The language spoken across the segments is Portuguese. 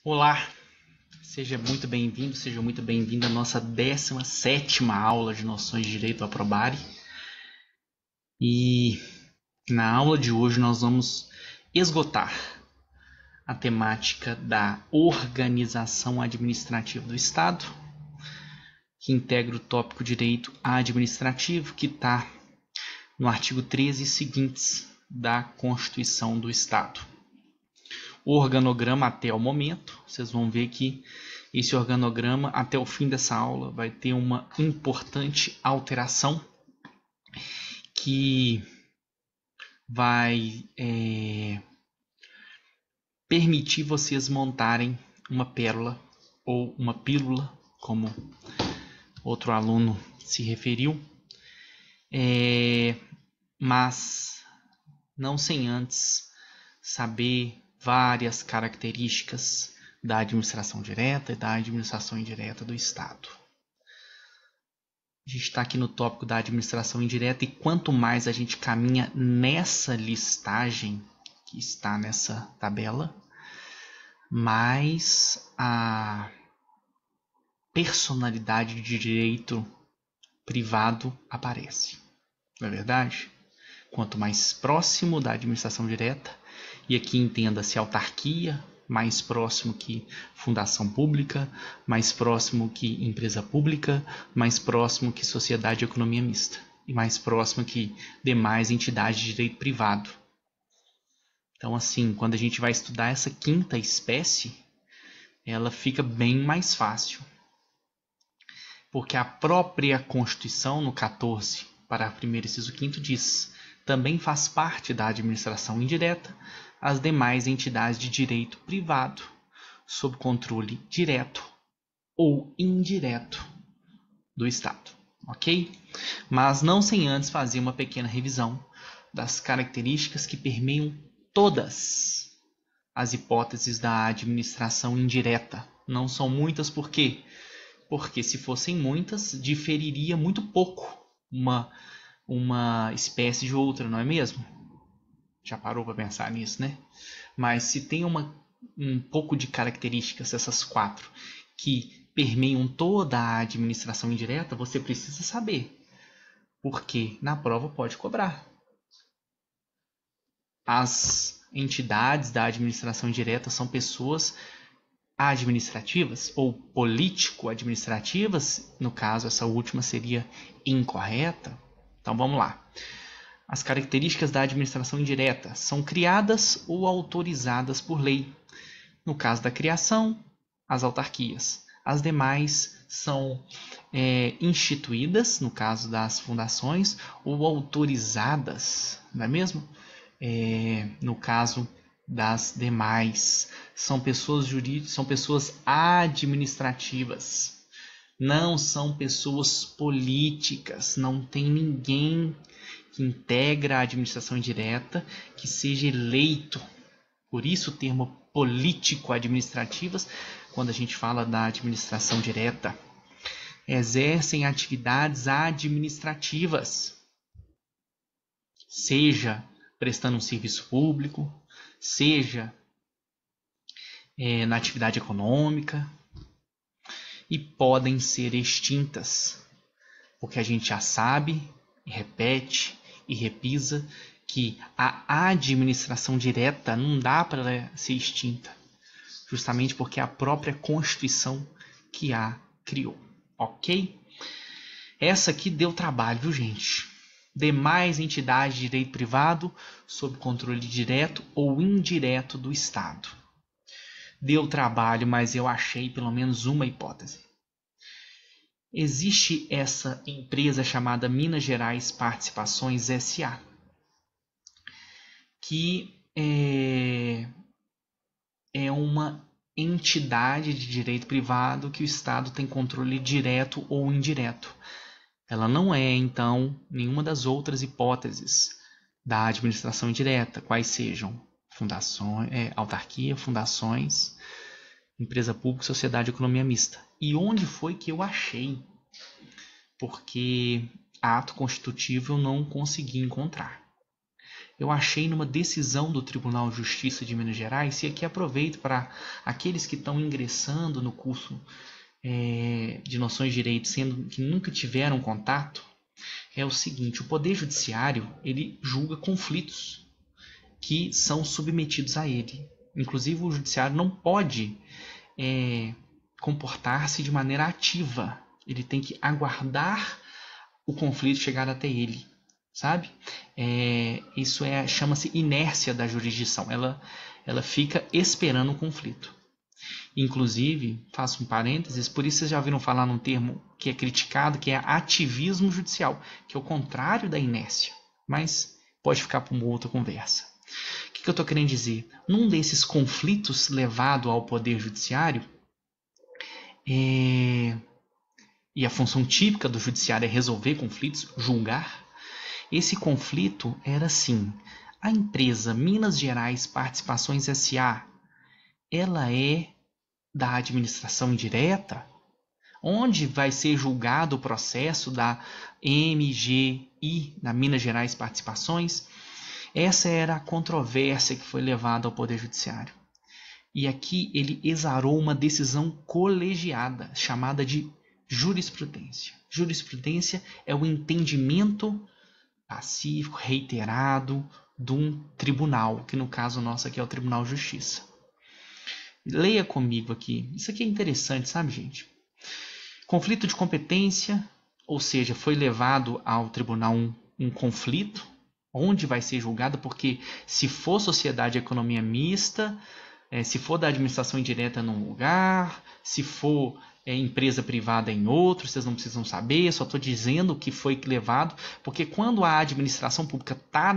Olá, seja muito bem-vindo, seja muito bem-vinda à nossa 17ª aula de Noções de Direito a Probari. E na aula de hoje nós vamos esgotar a temática da organização administrativa do Estado, que integra o tópico Direito Administrativo, que está no artigo 13 e seguintes da Constituição do Estado. O organograma até o momento, vocês vão ver que esse organograma até o fim dessa aula vai ter uma importante alteração que vai permitir vocês montarem uma pérola ou uma pílula, como outro aluno se referiu, mas não sem antes saber várias características da administração direta e da administração indireta do Estado. A gente está aqui no tópico da administração indireta e quanto mais a gente caminha nessa listagem que está nessa tabela, mais a personalidade de direito privado aparece. Não é verdade? Quanto mais próximo da administração direta, e aqui entenda-se autarquia, mais próximo que fundação pública, mais próximo que empresa pública, mais próximo que sociedade de economia mista, e mais próximo que demais entidades de direito privado. Então, assim, quando a gente vai estudar essa quinta espécie, ela fica bem mais fácil. Porque a própria Constituição, no 14, parágrafo 1º, inciso 5º, diz: também faz parte da administração indireta as demais entidades de direito privado, sob controle direto ou indireto do Estado, ok? Mas não sem antes fazer uma pequena revisão das características que permeiam todas as hipóteses da administração indireta. Não são muitas, por quê? Porque se fossem muitas, diferiria muito pouco uma espécie de outra, não é mesmo? Já parou para pensar nisso, né? Mas se tem um pouco de características, essas quatro, que permeiam toda a administração indireta, você precisa saber. Porque na prova pode cobrar. As entidades da administração indireta são pessoas administrativas ou político-administrativas. No caso, essa última seria incorreta. Então vamos lá. As características da administração indireta são criadas ou autorizadas por lei. No caso da criação, as autarquias. As demais são instituídas, no caso das fundações, ou autorizadas, não é mesmo? No caso das demais, são pessoas jurídicas, são pessoas administrativas. Não são pessoas políticas, não tem ninguém que integra a administração indireta que seja eleito. Por isso o termo político-administrativas, quando a gente fala da administração direta, exercem atividades administrativas, seja prestando um serviço público, seja na atividade econômica, e podem ser extintas, porque a gente já sabe, e repete e repisa, que a administração direta não dá para ser extinta, justamente porque é a própria Constituição que a criou, ok? Essa aqui deu trabalho, viu, gente? Demais entidades de direito privado sob controle direto ou indireto do Estado. Deu trabalho, mas eu achei pelo menos uma hipótese. Existe essa empresa chamada Minas Gerais Participações S.A., que é uma entidade de direito privado que o Estado tem controle direto ou indireto. Ela não é, então, nenhuma das outras hipóteses da administração indireta, quais sejam fundações, autarquia, fundações, empresa pública, sociedade de economia mista. E onde foi que eu achei? Porque ato constitutivo eu não consegui encontrar. eu achei numa decisão do Tribunal de Justiça de Minas Gerais, e aqui aproveito para aqueles que estão ingressando no curso de Noções de Direito, sendo que nunca tiveram contato, é o seguinte: o Poder Judiciário ele julga conflitos que são submetidos a ele. Inclusive, o Judiciário não pode comportar-se de maneira ativa. Ele tem que aguardar o conflito chegar até ele, sabe? Isso chama-se inércia da jurisdição. Ela fica esperando o conflito. Inclusive, faço um parênteses, por isso vocês já ouviram falar num termo que é criticado, que é ativismo judicial, que é o contrário da inércia. Mas pode ficar para uma outra conversa. O que eu estou querendo dizer? Num desses conflitos levado ao Poder Judiciário, e a função típica do Judiciário é resolver conflitos, julgar, esse conflito era assim: a empresa Minas Gerais Participações S.A., ela é da administração indireta? Onde vai ser julgado o processo da MGI, da Minas Gerais Participações? Essa era a controvérsia que foi levada ao Poder Judiciário. E aqui ele exarou uma decisão colegiada, chamada de jurisprudência. Jurisprudência é o entendimento pacífico, reiterado, de um tribunal, que no caso nosso aqui é o Tribunal de Justiça. Leia comigo aqui. Isso aqui é interessante, sabe, gente? Conflito de competência, ou seja, foi levado ao tribunal um conflito, onde vai ser julgado, porque se for sociedade de economia mista, se for da administração indireta num lugar, se for empresa privada em outro, vocês não precisam saber, só estou dizendo o que foi levado, porque quando a administração pública está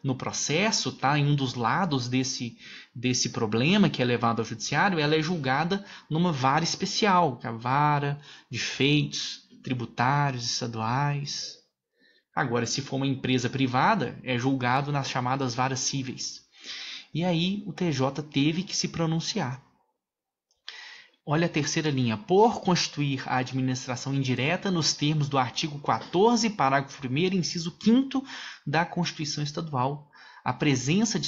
no processo, está em um dos lados desse problema que é levado ao judiciário, ela é julgada numa vara especial, que é a vara de feitos tributários estaduais. Agora, se for uma empresa privada, é julgado nas chamadas varas cíveis. E aí o TJ teve que se pronunciar. Olha a terceira linha. Por constituir a administração indireta nos termos do artigo 14, parágrafo 1º, inciso 5º da Constituição Estadual, a presença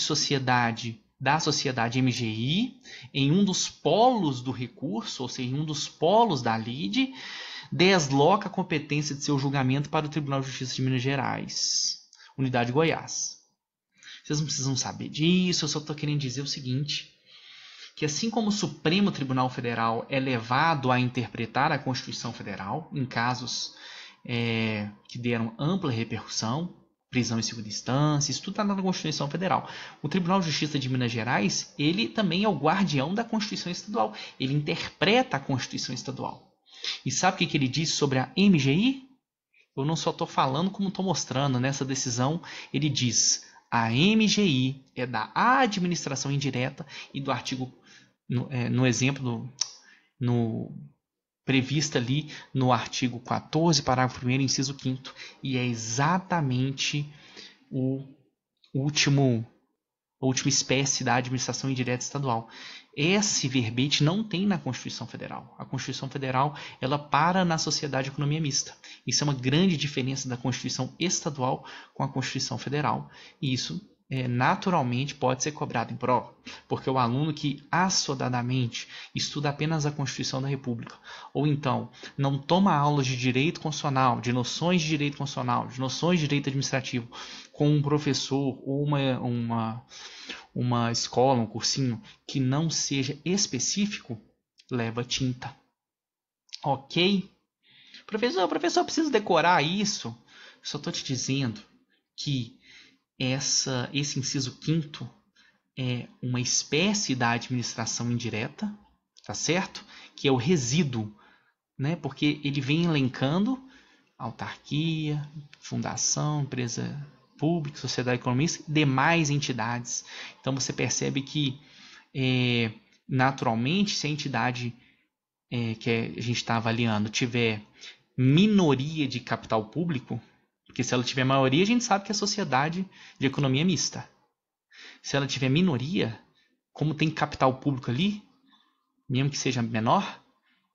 da sociedade MGI em um dos polos do recurso, ou seja, em um dos polos da lide, desloca a competência de seu julgamento para o Tribunal de Justiça de Minas Gerais, Unidade de Goiás. Vocês não precisam saber disso, eu só estou querendo dizer o seguinte, que assim como o Supremo Tribunal Federal é levado a interpretar a Constituição Federal, em casos que deram ampla repercussão, prisão em segunda instância, isso tudo está na Constituição Federal. O Tribunal de Justiça de Minas Gerais, ele também é o guardião da Constituição Estadual, ele interpreta a Constituição Estadual. E sabe o que ele diz sobre a MGI? Eu não só estou falando, como estou mostrando nessa decisão, ele diz: a MGI é da administração indireta e do artigo, no exemplo, previsto ali no artigo 14, parágrafo 1º, inciso 5º, e é exatamente a última espécie da administração indireta estadual. Esse verbete não tem na Constituição Federal. A Constituição Federal ela para na sociedade de economia mista. Isso é uma grande diferença da Constituição estadual com a Constituição Federal. E isso naturalmente pode ser cobrado em prova, porque o aluno que assodadamente estuda apenas a Constituição da República, ou então não toma aulas de direito constitucional, de noções de direito constitucional, de noções de direito administrativo, com um professor ou uma escola, um cursinho que não seja específico, leva tinta. Ok? Professor, preciso decorar isso? Só estou te dizendo que esse inciso 5º é uma espécie da administração indireta, tá certo? Que é o resíduo, né? Porque ele vem elencando autarquia, fundação, empresa pública, sociedade economista, demais entidades. Então você percebe que naturalmente, se a entidade que a gente está avaliando tiver minoria de capital público, porque se ela tiver maioria, a gente sabe que é sociedade de economia mista. Se ela tiver minoria, como tem capital público ali, mesmo que seja menor,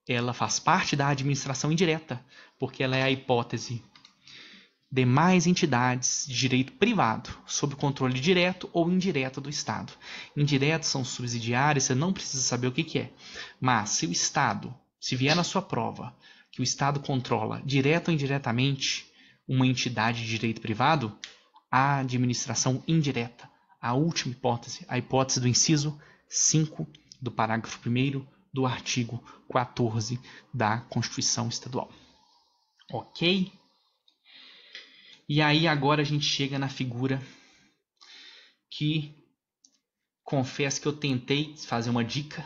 ela faz parte da administração indireta, porque ela é a hipótese demais entidades de direito privado, sob controle direto ou indireto do Estado. Indiretos são subsidiários, você não precisa saber o que é. Mas se o Estado, se vier na sua prova, que o Estado controla direto ou indiretamente uma entidade de direito privado, a administração indireta, a última hipótese, a hipótese do inciso 5 do parágrafo 1º do artigo 14 da Constituição Estadual. Ok? E aí agora a gente chega na figura que confesso que eu tentei fazer uma dica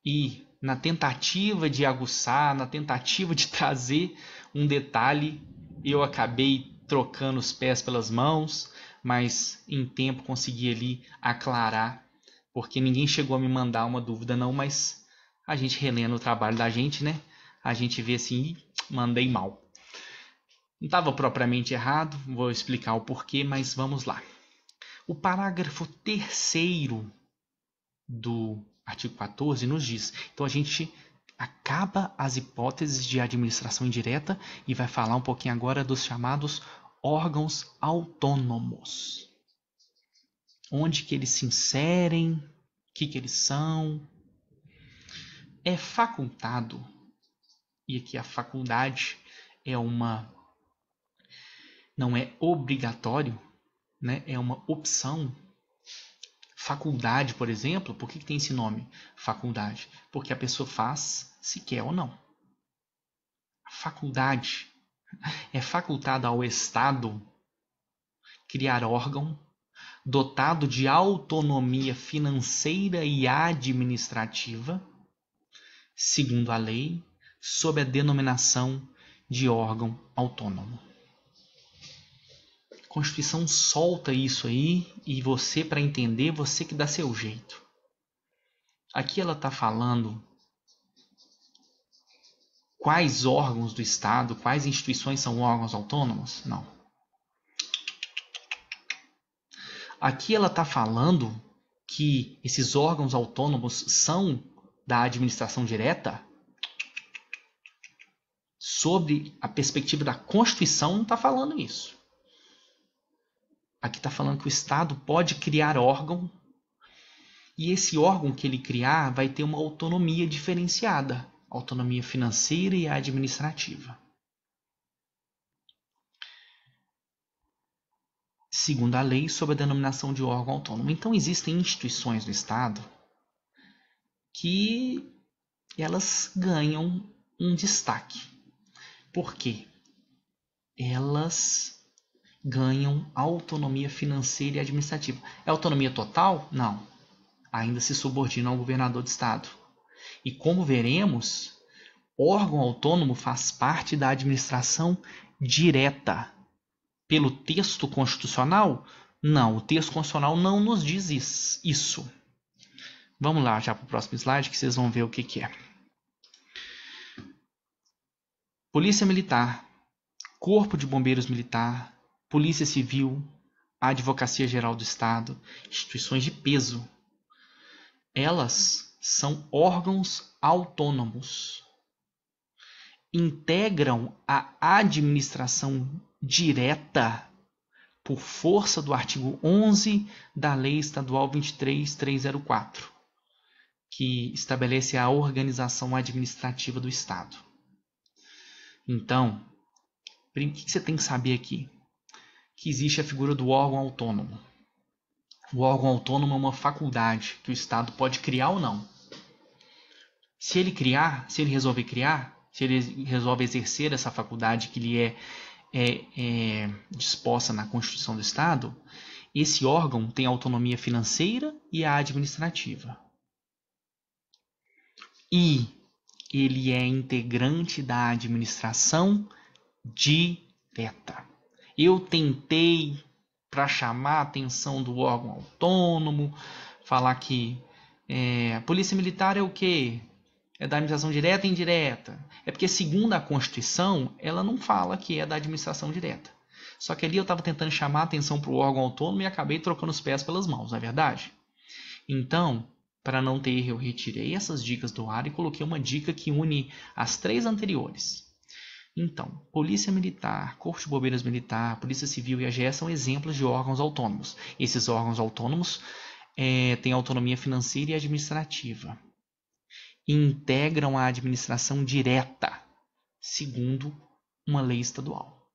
e na tentativa de aguçar, na tentativa de trazer um detalhe, eu acabei trocando os pés pelas mãos, mas em tempo consegui ali aclarar, porque ninguém chegou a me mandar uma dúvida não, mas a gente relendo o trabalho da gente, né? A gente vê assim, mandei mal. Não estava propriamente errado, vou explicar o porquê, mas vamos lá. O parágrafo 3º do artigo 14 nos diz, então a gente acaba as hipóteses de administração indireta e vai falar um pouquinho agora dos chamados órgãos autônomos. Onde que eles se inserem, o que eles são. É facultado, e aqui a faculdade é não é obrigatório, né? É uma opção. Faculdade, por exemplo, por que tem esse nome? Faculdade. Porque a pessoa faz se quer ou não. A faculdade é facultada ao Estado criar órgão dotado de autonomia financeira e administrativa, segundo a lei, sob a denominação de órgão autônomo. A Constituição solta isso aí e você, para entender, você que dá seu jeito. Aqui ela está falando quais órgãos do Estado, quais instituições são órgãos autônomos? Não. Aqui ela está falando que esses órgãos autônomos são da administração direta? Sobre a perspectiva da Constituição, não está falando isso. Aqui está falando que o Estado pode criar órgão e esse órgão que ele criar vai ter uma autonomia diferenciada, autonomia financeira e administrativa. Segundo a lei, sob a denominação de órgão autônomo. Então, existem instituições do Estado que elas ganham um destaque. Por quê? Elas ganham autonomia financeira e administrativa. É autonomia total? Não. Ainda se subordina ao governador de estado. E como veremos, órgão autônomo faz parte da administração direta. Pelo texto constitucional? Não, o texto constitucional não nos diz isso. Vamos lá já para o próximo slide que vocês vão ver o que é. Polícia Militar, Corpo de Bombeiros Militar, Polícia Civil, Advocacia Geral do Estado, instituições de peso. Elas são órgãos autônomos. Integram a administração direta por força do artigo 11 da Lei Estadual 23.304, que estabelece a organização administrativa do Estado. Então, o que você tem que saber aqui? Que existe a figura do órgão autônomo. O órgão autônomo é uma faculdade que o Estado pode criar ou não. Se ele resolver criar, se ele resolve exercer essa faculdade que lhe é disposta na Constituição do Estado, esse órgão tem autonomia financeira e a administrativa. E ele é integrante da administração direta. Eu tentei, para chamar a atenção do órgão autônomo, falar que a Polícia Militar é o quê? É da administração direta e indireta. É porque, segundo a Constituição, ela não fala que é da administração direta. Só que ali eu estava tentando chamar a atenção para o órgão autônomo e acabei trocando os pés pelas mãos, não é verdade? Então, para não ter erro, eu retirei essas dicas do ar e coloquei uma dica que une as três anteriores. Então, Polícia Militar, Corpo de Bombeiros Militar, Polícia Civil e AGE são exemplos de órgãos autônomos. Esses órgãos autônomos têm autonomia financeira e administrativa. Integram a administração direta, segundo uma lei estadual.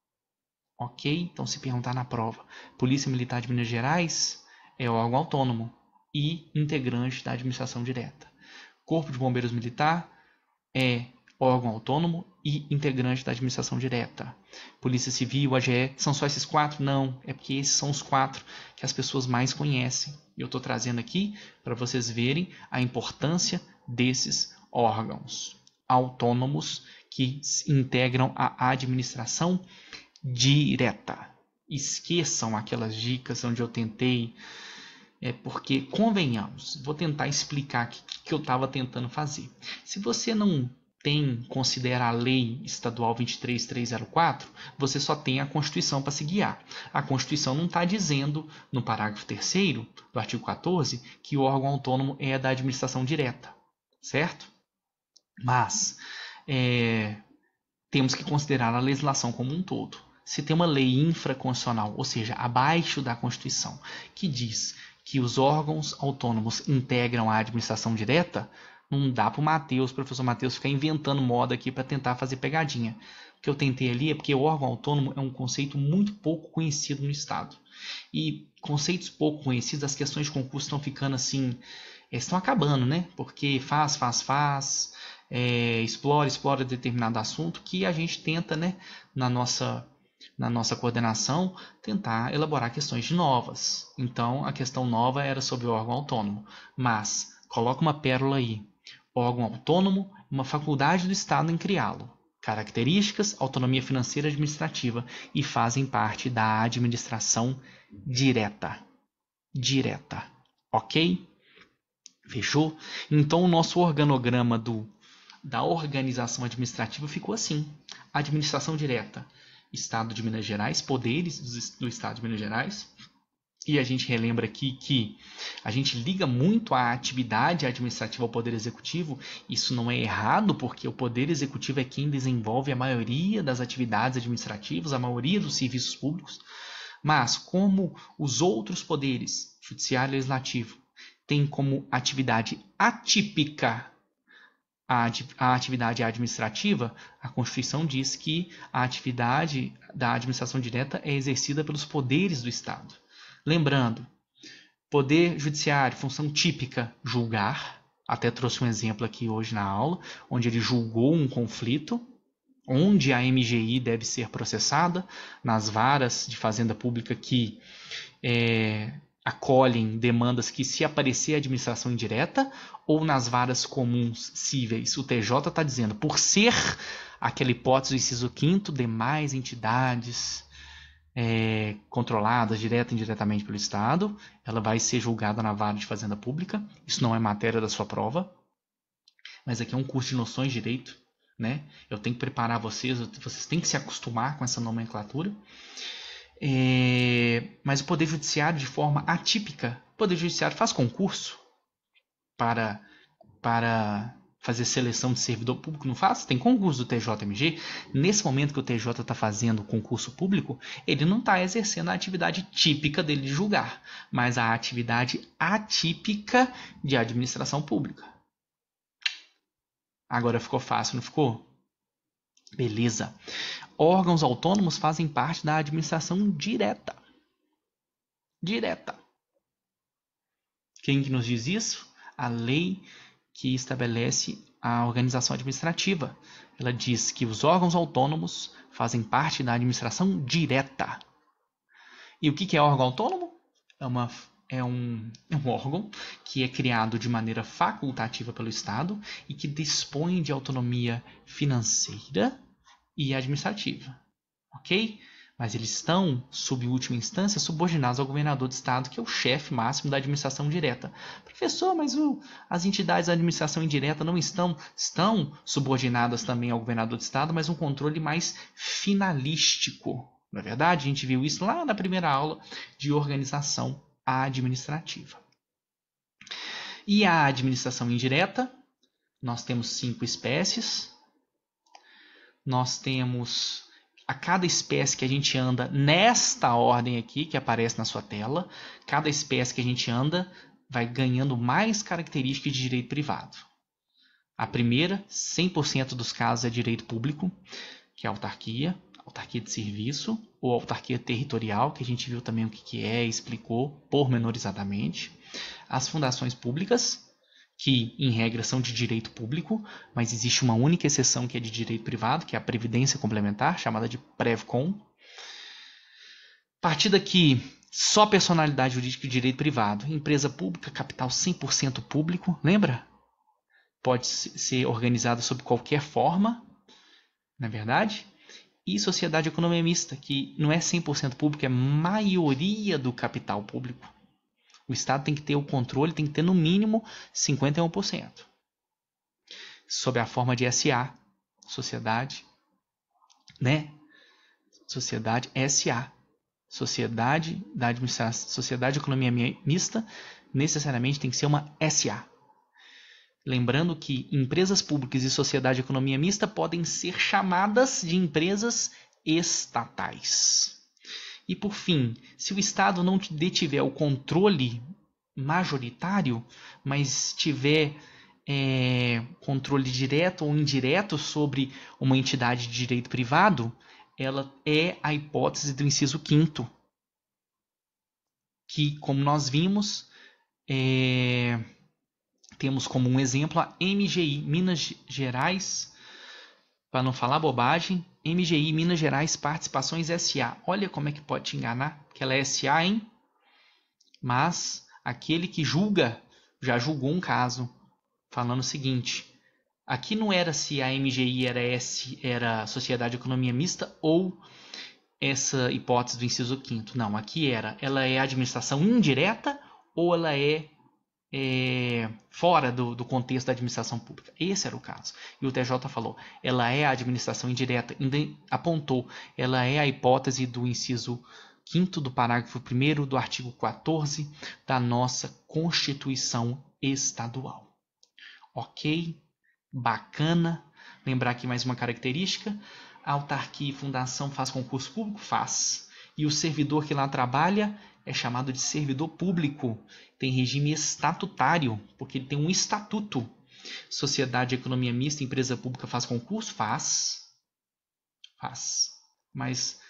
Ok? Então, se perguntar na prova, Polícia Militar de Minas Gerais é órgão autônomo e integrante da administração direta. Corpo de Bombeiros Militar é órgão autônomo e integrante da administração direta. Polícia Civil, AGE, são só esses 4? Não, é porque esses são os 4 que as pessoas mais conhecem. E eu estou trazendo aqui para vocês verem a importância desses órgãos autônomos que integram a administração direta. Esqueçam aquelas dicas onde eu tentei, porque, convenhamos, vou tentar explicar o que eu estava tentando fazer. Se você não considera a lei estadual 23304, você só tem a Constituição para se guiar. A Constituição não está dizendo, no parágrafo 3º do artigo 14, que o órgão autônomo é da administração direta, certo? Mas temos que considerar a legislação como um todo. Se tem uma lei infraconstitucional, ou seja, abaixo da Constituição, que diz que os órgãos autônomos integram a administração direta, não dá para o professor Matheus, ficar inventando moda aqui para tentar fazer pegadinha. O que eu tentei ali é porque o órgão autônomo é um conceito muito pouco conhecido no Estado. E conceitos pouco conhecidos, as questões de concurso estão ficando assim, estão acabando, né? Porque explora determinado assunto que a gente tenta, né, na nossa coordenação, tentar elaborar questões novas. Então, a questão nova era sobre o órgão autônomo. Mas, coloca uma pérola aí. Órgão autônomo, uma faculdade do Estado em criá-lo. Características, autonomia financeira e administrativa e fazem parte da administração direta. Direta. Ok? Fechou? Então, o nosso organograma da organização administrativa ficou assim. Administração direta. Estado de Minas Gerais, poderes do Estado de Minas Gerais. E a gente relembra aqui que a gente liga muito a atividade administrativa ao Poder Executivo. Isso não é errado, porque o Poder Executivo é quem desenvolve a maioria das atividades administrativas, a maioria dos serviços públicos. Mas, como os outros poderes, Judiciário e Legislativo, têm como atividade atípica a atividade administrativa, a Constituição diz que a atividade da administração direta é exercida pelos poderes do Estado. Lembrando, poder judiciário, função típica, julgar. Até trouxe um exemplo aqui hoje na aula, onde ele julgou um conflito, onde a MGI deve ser processada, nas varas de fazenda pública que acolhem demandas que se aparecer a administração indireta, ou nas varas comuns cíveis. O TJ está dizendo, por ser aquela hipótese do inciso 5º, demais entidades controladas direta e indiretamente pelo Estado, ela vai ser julgada na vara de fazenda pública. Isso não é matéria da sua prova, mas aqui é um curso de noções de direito, né? Eu tenho que preparar vocês têm que se acostumar com essa nomenclatura. Mas o Poder Judiciário, de forma atípica, o Poder Judiciário faz concurso para fazer seleção de servidor público, não faz? Tem concurso do TJMG. Nesse momento que o TJ está fazendo concurso público, ele não está exercendo a atividade típica dele de julgar, mas a atividade atípica de administração pública. Agora ficou fácil, não ficou? Beleza. Órgãos autônomos fazem parte da administração direta. Direta. Quem que nos diz isso? A lei que estabelece a organização administrativa. Ela diz que os órgãos autônomos fazem parte da administração direta. E o que é órgão autônomo? É um órgão que é criado de maneira facultativa pelo Estado e que dispõe de autonomia financeira e administrativa. Ok? Mas eles estão, sob última instância, subordinados ao governador do Estado, que é o chefe máximo da administração direta. Professor, mas as entidades da administração indireta não estão subordinadas também ao governador do Estado, mas um controle mais finalístico. Não é verdade? A gente viu isso lá na primeira aula de organização administrativa. E a administração indireta, nós temos 5 espécies. nós temos a cada espécie que a gente anda nesta ordem aqui, que aparece na sua tela. Cada espécie que a gente anda vai ganhando mais características de direito privado. A primeira, 100% dos casos, é direito público, que é a autarquia de serviço, ou autarquia territorial, que a gente viu também o que é e explicou pormenorizadamente. As fundações públicas, que em regra são de direito público, mas existe uma única exceção que é de direito privado, que é a previdência complementar, chamada de Prevcom. A partir daqui, só personalidade jurídica e direito privado. Empresa pública, capital 100% público, lembra? Pode ser organizada sob qualquer forma, não é verdade? E sociedade de economia mista, que não é 100% público, é maioria do capital público. O Estado tem que ter o controle, tem que ter no mínimo 51%. Sob a forma de SA, sociedade, né? Sociedade SA. Sociedade da administração, sociedade de economia mista, necessariamente tem que ser uma SA. Lembrando que empresas públicas e sociedade de economia mista podem ser chamadas de empresas estatais. E por fim, se o Estado não detiver o controle majoritário, mas tiver controle direto ou indireto sobre uma entidade de direito privado, ela é a hipótese do inciso 5º, que, como nós vimos, temos como um exemplo a MGI, Minas Gerais, para não falar bobagem, MGI, Minas Gerais Participações SA. Olha como é que pode te enganar, que ela é SA, hein? Mas aquele que julga, já julgou um caso, falando o seguinte, aqui não era se a MGI era Sociedade de Economia Mista ou essa hipótese do inciso 5º. Não, aqui ela é administração indireta ou ela é fora do contexto da administração pública. Esse era o caso. E o TJ falou, ela é a administração indireta, apontou, ela é a hipótese do inciso 5º do parágrafo 1º do artigo 14 da nossa Constituição Estadual. Ok? Bacana. Lembrar aqui mais uma característica. A autarquia e fundação faz concurso público? Faz. E o servidor que lá trabalha é chamado de servidor público. Tem regime estatutário, porque ele tem um estatuto. Sociedade de economia mista, empresa pública faz concurso? Faz. Faz. Mas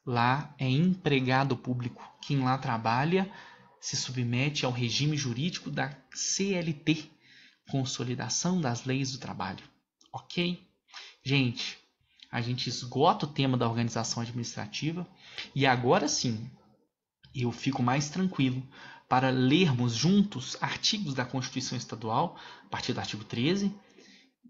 lá é empregado público. Quem lá trabalha se submete ao regime jurídico da CLT, Consolidação das Leis do Trabalho. Ok? Gente, a gente esgota o tema da organização administrativa e agora sim eu fico mais tranquilo para lermos juntos artigos da Constituição Estadual, a partir do artigo 13,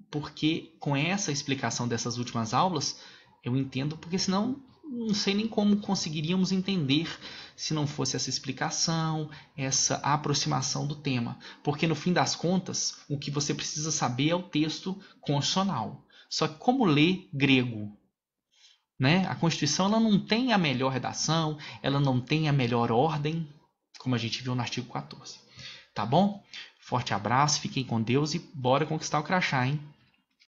porque com essa explicação dessas últimas aulas, eu entendo, porque senão não sei nem como conseguiríamos entender se não fosse essa explicação, essa aproximação do tema. Porque no fim das contas, o que você precisa saber é o texto constitucional. Só que como ler grego? Né? A Constituição ela não tem a melhor redação, ela não tem a melhor ordem, como a gente viu no artigo 14. Tá bom? Forte abraço, fiquem com Deus e bora conquistar o crachá, hein?